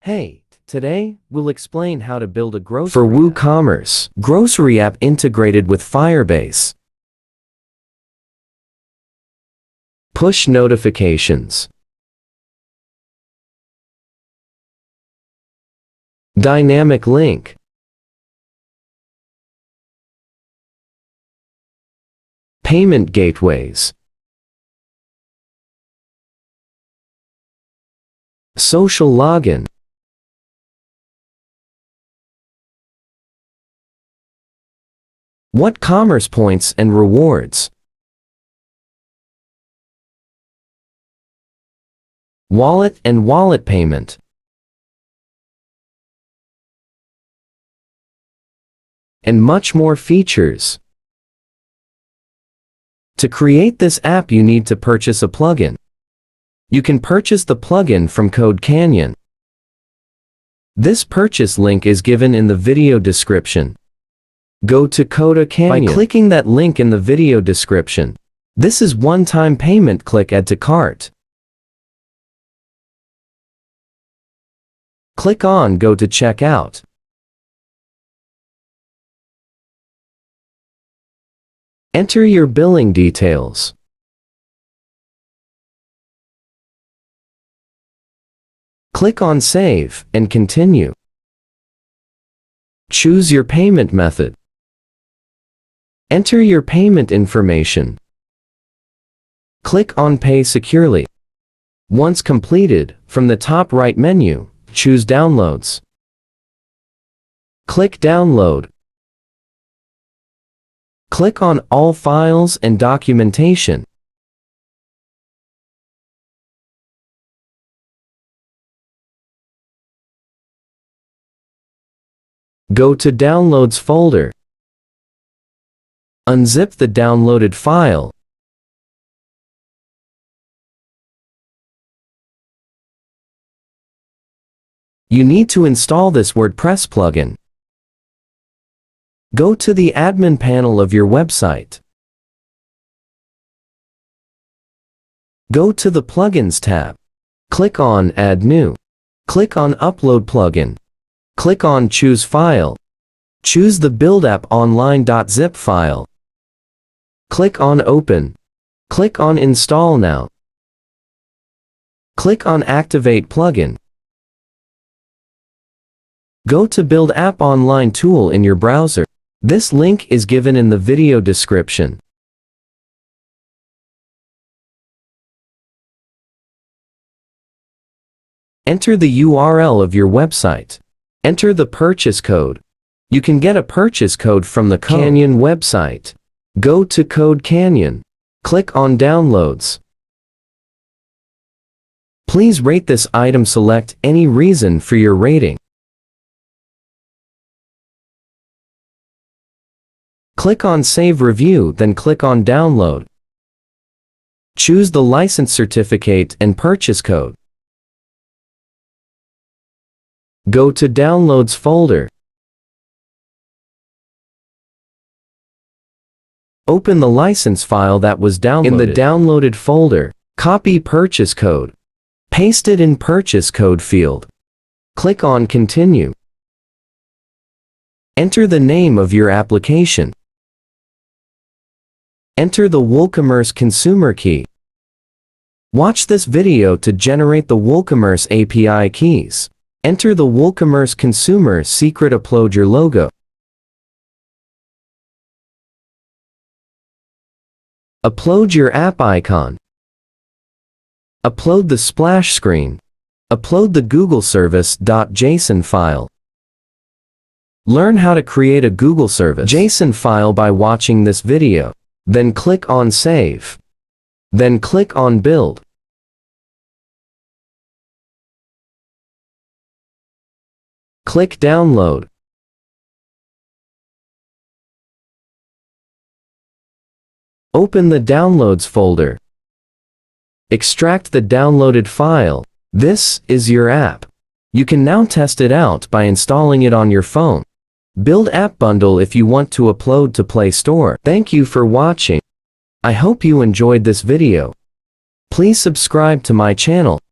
Hey, today we'll explain how to build a grocery for WooCommerce grocery app integrated with Firebase. Push notifications. Dynamic link. Payment gateways. Social login. What commerce points and rewards? Wallet and wallet payment. And much more features. To create this app, you need to purchase a plugin. You can purchase the plugin from Code Canyon. This purchase link is given in the video description. Go to Code Canyon by clicking that link in the video description. This is one-time payment. Click Add to Cart. Click on Go to Checkout. Enter your billing details. Click on Save and Continue. Choose your payment method. Enter your payment information. Click on Pay Securely. Once completed, from the top right menu, choose Downloads. Click Download. Click on All Files and Documentation. Go to Downloads folder. Unzip the downloaded file. You need to install this WordPress plugin. Go to the admin panel of your website. Go to the Plugins tab. Click on Add New. Click on Upload Plugin. Click on Choose File. Choose the buildapp.online.zip file. Click on Open. Click on Install Now. Click on Activate Plugin. Go to Build App Online tool in your browser. This link is given in the video description. Enter the URL of your website. Enter the purchase code. You can get a purchase code from the Canyon website. Go to Code Canyon. Click on Downloads. Please rate this item. Select any reason for your rating. Click on Save Review, then click on Download. Choose the license certificate and purchase code. Go to Downloads folder. Open the license file that was downloaded. In the downloaded folder, copy purchase code. Paste it in purchase code field. Click on Continue. Enter the name of your application. Enter the WooCommerce consumer key. Watch this video to generate the WooCommerce API keys. Enter the WooCommerce consumer secret. Upload your logo. Upload your app icon. Upload the splash screen. Upload the Google service.json file. Learn how to create a Google service JSON file by watching this video. Then click on Save. Then click on Build. Click Download. Open the Downloads folder. Extract the downloaded file. This is your app. You can now test it out by installing it on your phone. Build app bundle if you want to upload to Play Store. Thank you for watching. I hope you enjoyed this video. Please subscribe to my channel.